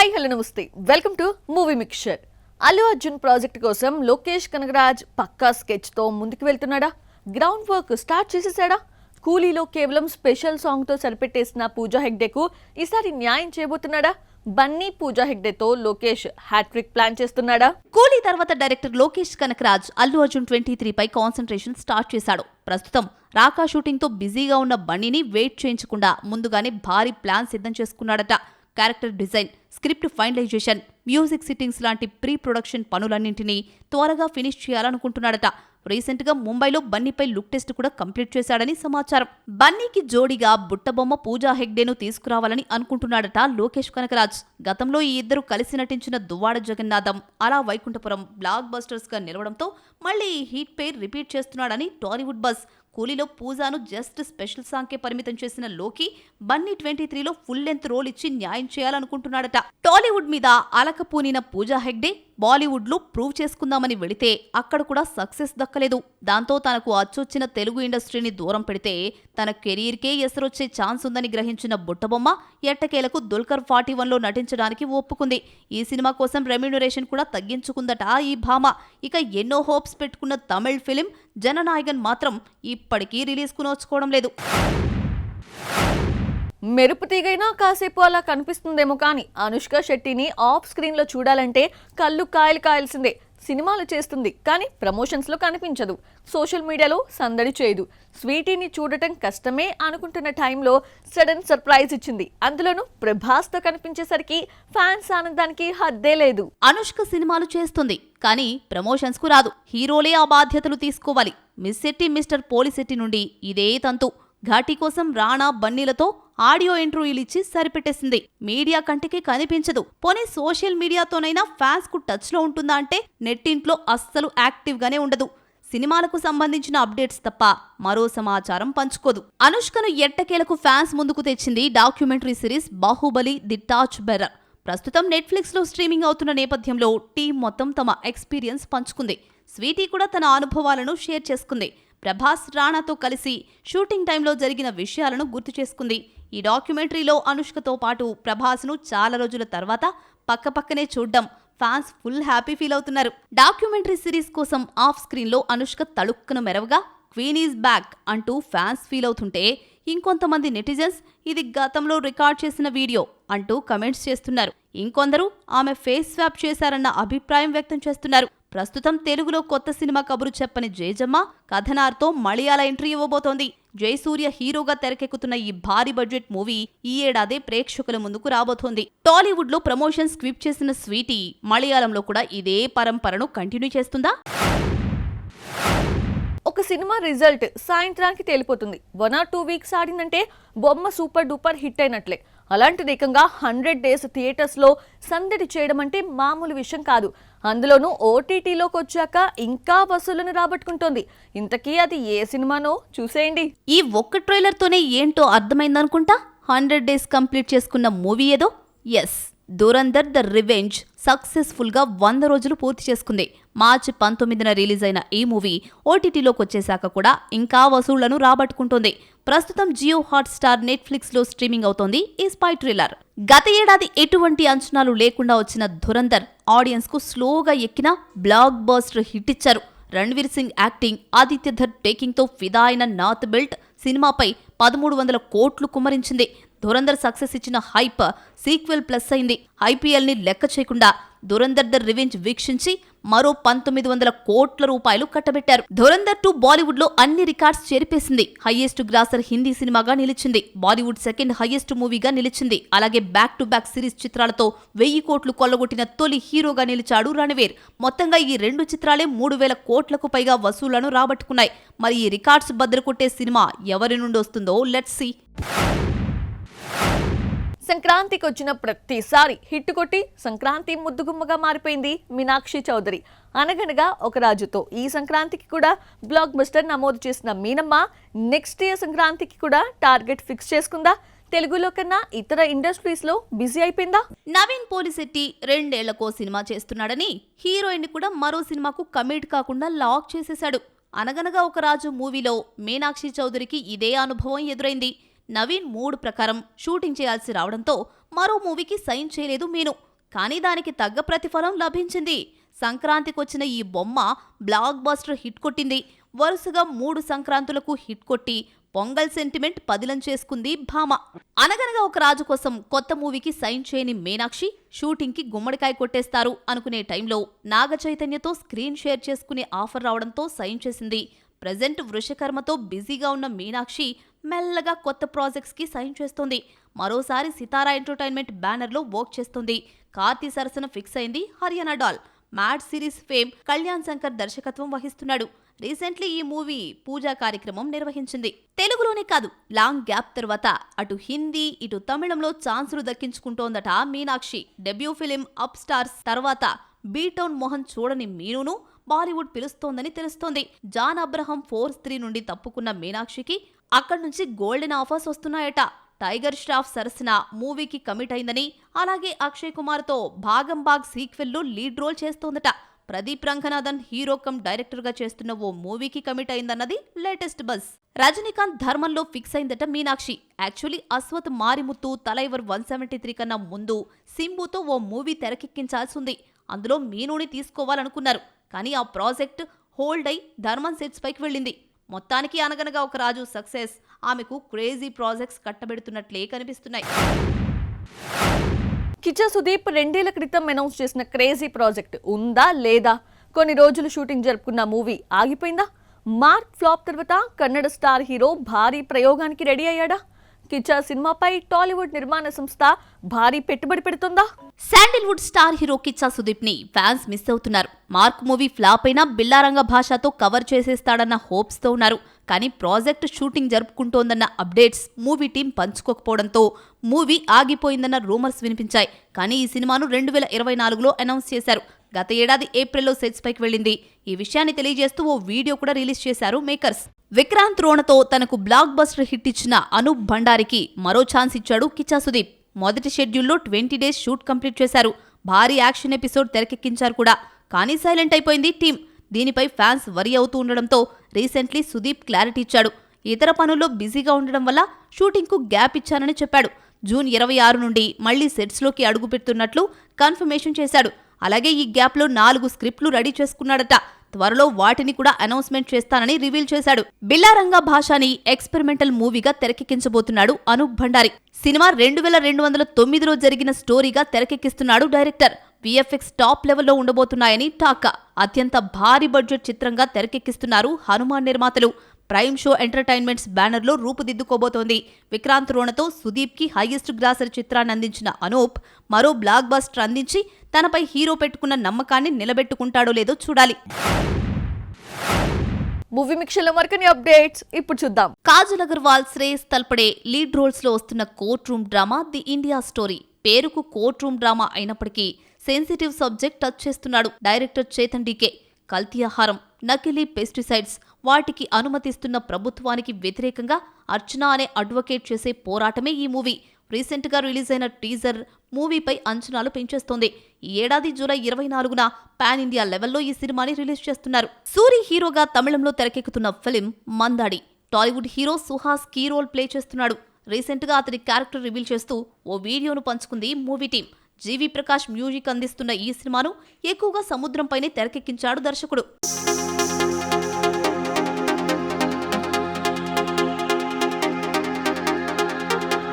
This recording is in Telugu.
హాయ్ హలో నమస్తే welcome to movie mixture. Allu Arjun project కోసం లోకేష్ కనగరాజ్ పక్కా స్కెచ్ తో ముందుకు వెళ్తున్నాడా? గ్రౌండ్ వర్క్ స్టార్ట్ చేసేసాడా? కూలీలో కేవలం స్పెషల్ సాంగ్ తో సరిపెట్టేసిన పూజా హెగ్డేకు ఈసారి న్యాయం చేయబోతున్నాడా? బన్నీ పూజా హెగ్డేతో లోకేష్ హ్యాట్రిక్ ప్లాన్ చేస్తున్నాడా? కూలీ తర్వాత డైరెక్టర్ లోకేష్ కనగరాజ్ అల్లు అర్జున్ 23 పై కాన్సంట్రేషన్ స్టార్ట్ చేశాడు. ప్రస్తుతం రాకా షూటింగ్ తో బిజీగా ఉన్న బన్నీని వెయిట్ చేయించకుండా ముందుగానే భారీ ప్లాన్ సిద్ధం చేసుకున్నాడట. Character design, script finalization, music sittings లాంటి ప్రీ ప్రొడక్షన్ పనులన్నింటినీ త్వరగా ఫినిష్ చేయాలనుకుంటున్నాడట. రీసెంట్ గా ముంబైలో బన్నీపై లుక్ టెస్ట్ కూడా కంప్లీట్ చేశాడని సమాచారం. బన్నీకి జోడీగా బుట్టబొమ్మ పూజా హెగ్డేను తీసుకురావాలని అనుకుంటున్నాడట లోకేష్ కనగరాజ్. గతంలో ఈ ఇద్దరు కలిసి నటించిన దువ్వాడ జగన్నాథం, అలా వైకుంఠపురం బ్లాక్ బస్టర్స్ గా నిలవడంతో మళ్లీ ఈ హీట్ పేర్ రిపీట్ చేస్తున్నాడని టాలీవుడ్ బజ్. కూలీలో పూజాను జస్ట్ స్పెషల్ సాంగ్కే పరిమితం చేసిన లోకి బన్నీ 23లో ఫుల్ లెంత్ రోల్ ఇచ్చి న్యాయం చేయాలనుకుంటున్నాడట. టాలీవుడ్ మీద అలకపూనిన పూజా హెగ్డే బాలీవుడ్ లో ప్రూవ్ చేసుకుందామని వెళితే అక్కడ కూడా సక్సెస్ దక్కలేదు. దాంతో తనకు అచ్చొచ్చిన తెలుగు ఇండస్ట్రీని దూరం పెడితే తన కెరీర్కే ఎసరొచ్చే ఛాన్స్ ఉందని గ్రహించిన బుట్టబొమ్మ ఎట్టకేలకు దుల్కర్ 41లో నటించడానికి ఒప్పుకుంది. ఈ సినిమా కోసం రెమ్యూనరేషన్ కూడా తగ్గించుకుందట ఈ భామ. ఇక ఎన్నో హోప్స్ పెట్టుకున్న తమిళ్ ఫిలిం జననాయగన్ మాత్రం ఇప్పటికీ రిలీజ్ కు నోచుకోవడం లేదు. మెరుపు తీగైనా కాసేపు అలా కనిపిస్తుందేమో కానీ అనుష్క శెట్టిని ఆఫ్ స్క్రీన్ లో చూడాలంటే కళ్ళు కాయల్సిందే. సినిమాలు చేస్తుంది కానీ ప్రమోషన్స్ లో కనిపించదు, సోషల్ మీడియాలో సందడి చేయదు. స్వీటీని చూడటం కష్టమే అనుకుంటున్న టైంలో సడన్ సర్ప్రైజ్ ఇచ్చింది. అందులోనూ ప్రభాస్ తో కనిపించేసరికి ఫ్యాన్స్ ఆనందానికి హద్దే లేదు. అనుష్క సినిమాలు చేస్తుంది కానీ ప్రమోషన్స్ కు రాదు. హీరోలే ఆ బాధ్యతలు తీసుకోవాలి. మిస్ శెట్టి మిస్టర్ పోలిశెట్టి నుండి ఇదే తంతు. ఘాటీ కోసం రాణా బన్నీలతో ఆడియో ఇంటర్వ్యూలు ఇచ్చి సరిపెట్టేసింది. మీడియా కంటికి కనిపించదు. పోనీ సోషల్ మీడియాతోనైనా ఫ్యాన్స్ కు టచ్ లో ఉంటుందా అంటే నెట్టింట్లో అస్సలు యాక్టివ్ గానే ఉండదు. సినిమాలకు సంబంధించిన అప్డేట్స్ తప్ప మరో సమాచారం పంచుకోదు. అనుష్కను ఎట్టకేలకు ఫ్యాన్స్ ముందుకు తెచ్చింది documentary series Baahubali the torch bearer. ప్రస్తుతం నెట్ఫ్లిక్స్ లో స్ట్రీమింగ్ అవుతున్న నేపథ్యంలో టీం మొత్తం తమ ఎక్స్పీరియన్స్ పంచుకుంది. స్వీటీ కూడా తన అనుభవాలను షేర్ చేసుకుంది. ప్రభాస్ రాణాతో కలిసి షూటింగ్ టైంలో జరిగిన విషయాలను గుర్తు చేసుకుంది. ఈ డాక్యుమెంటరీలో అనుష్కతో పాటు ప్రభాస్ను చాలా రోజుల తర్వాత పక్కపక్కనే చూడ్డం ఫ్యాన్స్ ఫుల్ హ్యాపీ ఫీల్ అవుతున్నారు. డాక్యుమెంటరీ సిరీస్ కోసం ఆఫ్ స్క్రీన్ లో అనుష్క తళుక్కున మెరవగా క్వీన్ ఈజ్ బ్యాక్ అంటూ ఫ్యాన్స్ ఫీల్ అవుతుంటే ఇంకొంతమంది నెటిజన్స్ ఇది గతంలో రికార్డ్ చేసిన వీడియో అంటూ కమెంట్స్ చేస్తున్నారు. ఇంకొందరు ఆమె ఫేస్ స్వాప్ చేశారన్న అభిప్రాయం వ్యక్తం చేస్తున్నారు. ప్రస్తుతం తెలుగులో కొత్త సినిమా కబురు చెప్పని జయజమ్మ కథనార్తో మలయాళ ఎంట్రీ ఇవ్వబోతోంది. జయసూర్య హీరోగా తెరకెక్కుతున్న ఈ భారీ బడ్జెట్ మూవీ ఈ ఏడాది ప్రేక్షకుల ముందుకు రాబోతోంది. టాలీవుడ్ లో ప్రమోషన్ స్క్రిప్ట్ చేసిన స్వీటీ మలయాళంలో కూడా ఇదే పరంపరను కంటిన్యూ చేస్తుందా? ఒక సినిమా రిజల్ట్ సాయంత్రానికి తేలిపోతుంది. 1 or 2 వీక్స్ ఆడిందంటే బొమ్మ సూపర్ డూపర్ హిట్ అయినట్లే. అలాంటిది ఏకంగా 100 days థియేటర్స్ లో సందడి చేయడం అంటే మామూలు విషయం కాదు. అందులోనూ ఓటీటీలోకి వచ్చాక ఇంకా వసూళ్లను రాబట్టుకుంటోంది. ఇంతకీ అది ఏ సినిమానో చూసేయండి. ఈ ఒక్క ట్రైలర్ తోనే ఏంటో అర్థమైందనుకుంటా. 100 days కంప్లీట్ చేసుకున్న మూవీ ఏదో. Yes, Dhurandhar the revenge successful గా 100 రోజులు పూర్తి చేసుకుంది. మార్చి 19న రిలీజ్ అయిన ఈ మూవీ ఓటీటీలోకి వచ్చేశాక కూడా ఇంకా వసూళ్లను రాబట్టుకుంటోంది. ప్రస్తుతం జియో హాట్ స్టార్, నెట్ఫ్లిక్స్ లో స్ట్రీమింగ్ అవుతోంది ఈ స్పై థ్రిల్లర్. గత ఏడాది ఎటువంటి అంచనాలు లేకుండా వచ్చిన ధురంధర్ ఆడియన్స్ కు స్లోగా ఎక్కిన బ్లాక్ బస్టర్ హిట్ ఇచ్చారు. రణ్వీర్ సింగ్ యాక్టింగ్, ఆదిత్య ధర్ టేకింగ్ తో ఫిదా అయిన నార్త్ బెల్ట్ సినిమాపై 1300 కోట్లు కుమ్మరించింది. ధురంధర్ సక్సెస్ ఇచ్చిన హైప్ సీక్వెల్ ప్లస్ అయింది. ఐపీఎల్ ని లెక్క చేయకుండా ధురంధర్ ద రివెంజ్ వీక్షించి మరో 1900 కోట్ల రూపాయలు కట్టబెట్టారు. ధురంధర్ 2 బాలీవుడ్ లో అన్ని రికార్డ్స్ చేరిపేసింది. హైయెస్ట్ గ్రాసర్ హిందీ సినిమాగా నిలిచింది. బాలీవుడ్ సెకండ్ హైయెస్ట్ మూవీగా నిలిచింది. అలాగే బ్యాక్ టు బ్యాక్ సిరీస్ చిత్రాలతో 1000 కోట్లు కొల్లగొట్టిన తొలి హీరోగా నిలిచాడు రణవీర్. మొత్తంగా ఈ 2 చిత్రాలే 3000 కోట్లకు పైగా వసూళ్లను రాబట్టుకున్నాయి. మరి ఈ రికార్డ్స్ బద్దలు కొట్టే సినిమా ఎవరి నుండి వస్తుందో లెట్స్ సీ. సంక్రాంతికి వచ్చిన ప్రతిసారి హిట్ కొట్టి సంక్రాంతి ముద్దుగుమ్మగా మారిపోయింది మీనాక్షి చౌదరి. అనగనగా ఒక రాజుతో ఈ సంక్రాంతికి కూడా బ్లాక్ బస్టర్ నమోదు చేసిన మీనమ్మ నెక్స్ట్ ఇయర్ సంక్రాంతికి కూడా టార్గెట్ ఫిక్స్ చేసుకుందా? తెలుగులో కన్నా ఇతర ఇండస్ట్రీస్ లో బిజీ అయిపోయిందా? నవీన్ పోలిశెట్టి 2 ఏళ్లకో సినిమా చేస్తున్నాడని హీరోయిన్ కూడా మరో సినిమాకు కమిట్ కాకుండా లాక్ చేసేశాడు. అనగనగా ఒక రాజు మూవీలో మీనాక్షి చౌదరికి ఇదే అనుభవం ఎదురైంది. నవీన్ మూడ్ ప్రకారం షూటింగ్ చేయాల్సి రావడంతో మరో మూవీకి సైన్ చేయలేదు మీను. కానీ దానికి తగ్గ ప్రతిఫలం లభించింది. సంక్రాంతికొచ్చిన ఈ బొమ్మ బ్లాక్ బస్టర్ హిట్ కొట్టింది. వరుసగా 3 సంక్రాంతులకు హిట్ కొట్టి పొంగల్ సెంటిమెంట్ పదిలం చేసుకుంది భామ. అనగనగా ఒక రాజు కోసం కొత్త మూవీకి సైన్ చేయని మీనాక్షి షూటింగ్కి గుమ్మడికాయ కొట్టేస్తారు అనుకునే టైంలో నాగ చైతన్యతో స్క్రీన్ షేర్ చేసుకునే ఆఫర్ రావడంతో సైన్ చేసింది. ప్రజెంట్ వృషకర్మతో బిజీగా ఉన్న మీనాక్షి మెల్లగా కొత్త ప్రాజెక్ట్స్కి సైన్ చేస్తోంది. మరోసారి సితారా ఎంటర్టైన్మెంట్ బ్యానర్లో వర్క్ చేస్తోంది. కార్తీ సరసన ఫిక్స్ అయింది Haryana doll. Mad series fame Kalyan Shankar దర్శకత్వం వహిస్తున్నాడు. రీసెంట్లీ ఈ మూవీ పూజా కార్యక్రమం నిర్వహించింది. తెలుగులోనే కాదు, లాంగ్ గ్యాప్ తర్వాత అటు హిందీ ఇటు తమిళంలో ఛాన్సులు దక్కించుకుంటోందట మీనాక్షి. డెబ్యూ ఫిలిం అప్ స్టార్స్ తర్వాత బీటౌన్ మోహన్ చూడని మీనును బాలీవుడ్ పిలుస్తోందని తెలుస్తోంది. జాన్ అబ్రహం ఫోర్స్ 3 నుండి తప్పుకున్న మీనాక్షికి అక్కడి నుంచి గోల్డెన్ ఆఫర్స్ వస్తున్నాయట. టైగర్ ష్రాఫ్ సరసన మూవీకి కమిట్ అయిందని, అలాగే అక్షయ్ కుమార్తో భాగం భాగ్ సీక్వెల్లో లీడ్ రోల్ చేస్తోందట. Pradeep Ranganathan hero come director గా చేస్తున్న ఓ మూవీకి కమిట్ అయిందన్నది లేటెస్ట్ బజ్. రజనీకాంత్ ధర్మంలో ఫిక్స్ అయిందట మీనాక్షి. యాక్చువల్లీ అశ్వత్ మారిముత్తు తలైవర్ 173 కన్నా ముందు సింబుతో ఓ మూవీ తెరకెక్కించాల్సింది. అందులో మీనుని తీసుకోవాలనుకున్నారు. కానీ ఆ ప్రాజెక్ట్ హోల్డ్ అయి ధర్మన్ సెట్స్ పైకి వెళ్ళింది. మొత్తానికి అనగనగా ఒక రాజు సక్సెస్ ఆమెకు క్రేజీ ప్రాజెక్ట్స్ కట్టబెడుతున్నట్లే కనిపిస్తున్నాయి. కిచ్చా సుదీప్ 2 ఏళ్ల క్రితం అనౌన్స్ చేసిన క్రేజీ ప్రాజెక్ట్ ఉందా లేదా? కొన్ని రోజులు షూటింగ్ జరుపుకున్న మూవీ ఆగిపోయిందా? మార్క్ ఫ్లాప్ తర్వాత కన్నడ స్టార్ హీరో భారీ ప్రయోగానికి రెడీ అయ్యాడా? కిచ్చా సినిమాపై టాలీవుడ్ నిర్మాణ సంస్థ భారీ పెట్టుబడి పెడుతుందా? Sandalwood star hero Kichcha Sudeep ని ఫ్యాన్స్ మిస్ అవుతున్నారు. మార్క్ మూవీ ఫ్లాప్ అయినా బిల్లారంగ భాషతో కవర్ చేసేస్తాడన్న హోప్స్ తో ఉన్నారు. కానీ ప్రాజెక్ట్ షూటింగ్ జరుపుకుంటోందన్న అప్డేట్స్ మూవీ టీం పంచుకోకపోవడంతో మూవీ ఆగిపోయిందన్న రూమర్స్ వినిపించాయి. కానీ ఈ సినిమాను 2024లో అనౌన్స్ చేశారు. గత ఏడాది ఏప్రిల్లో సెట్స్ పైకి వెళ్ళింది. ఈ విషయాన్ని తెలియజేస్తూ ఓ వీడియో కూడా రిలీజ్ చేశారు మేకర్స్. విక్రాంత్ రోణతో తనకు బ్లాక్ బస్టర్ హిట్ ఇచ్చిన అనూప్ భండారికి మరో ఛాన్స్ ఇచ్చాడు కిచ్చా సుదీప్. మొదటి షెడ్యూల్లో 20 డేస్ షూట్ కంప్లీట్ చేశారు. భారీ యాక్షన్ ఎపిసోడ్ తెరకెక్కించారు కూడా. కానీ సైలెంట్ అయిపోయింది టీం. దీనిపై ఫ్యాన్స్ వరి అవుతూ ఉండడంతో రీసెంట్లీ సుదీప్ క్లారిటీ ఇచ్చాడు. ఇతర పనుల్లో బిజీగా ఉండడం వల్ల షూటింగ్కు గ్యాప్ ఇచ్చానని చెప్పాడు. జూన్ 26 నుండి మళ్లీ సెట్స్లోకి అడుగు పెడుతున్నట్లు కన్ఫర్మేషన్ చేశాడు. అలాగే ఈ గ్యాప్లో 4 స్క్రిప్ట్లు రెడీ చేసుకున్నాడట. త్వరలో వాటిని కూడా అనౌన్స్మెంట్ చేస్తానని రివీల్ చేశాడు. బిల్లారంగ భాషని ఎక్స్పెరిమెంటల్ మూవీగా తెరకెక్కించబోతున్నాడు అనూప్ భండారి. సినిమా 2209లో జరిగిన స్టోరీగా తెరకెక్కిస్తున్నాడు డైరెక్టర్. విఎఫ్ఎక్స్ టాప్ లెవెల్లో ఉండబోతున్నాయని టాక్. అత్యంత భారీ బడ్జెట్ చిత్రంగా తెరకెక్కిస్తున్నారు హనుమాన్ నిర్మాతలు. ప్రైమ్ షో ఎంటర్టైన్మెంట్స్ బ్యానర్లో రూపుదిద్దుకోబోతోంది. విక్రాంత్ రోణతో సుదీప్కి హైయెస్ట్ గ్రాసర్ చిత్రాన్ని అందించిన అనూప్ మరో బ్లాక్ బస్టర్ అందించి తనపై హీరో పెట్టుకున్న నమ్మకాన్ని నిలబెట్టుకుంటాడో లేదో చూడాలి. మూవీ మిక్స్లో మరికొన్ని అప్డేట్స్ ఇప్పుడు చూద్దాం. కాజల్ అగర్వాల్, శ్రేయస్ తల్పడే లీడ్ రోల్స్ లో వస్తున్న court room drama the India story. పేరుకు కోర్ట్ రూమ్ డ్రామా అయినప్పటికీ సెన్సిటివ్ సబ్జెక్ట్ టచ్ చేస్తున్నాడు డైరెక్టర్ చేతన్ డీకే. కల్తీ ఆహారం, నకిలీ పెస్టిసైడ్స్, వాటికి అనుమతిస్తున్న ప్రభుత్వానికి వ్యతిరేకంగా అర్చన అనే అడ్వకేట్ చేసే పోరాటమే ఈ మూవీ. రీసెంట్ గా రిలీజ్ అయిన టీజర్ మూవీపై అంచనాలు పెంచేస్తోంది. ఈ ఏడాది జూలై 24న పాన్ ఇండియా లెవెల్లో ఈ సినిమాని రిలీజ్ చేస్తున్నారు. సూరి హీరోగా తమిళంలో తెరకెక్కుతున్న film Mandaadi. Tollywood hero Suhas key role play చేస్తున్నాడు. రీసెంట్ గా అతని క్యారెక్టర్ రివీల్ చేస్తూ ఓ వీడియోను పంచుకుంది movie team. G V Prakash music అందిస్తున్న ఈ సినిమాను ఎక్కువగా సముద్రంపైనే తెరకెక్కించాడు దర్శకుడు.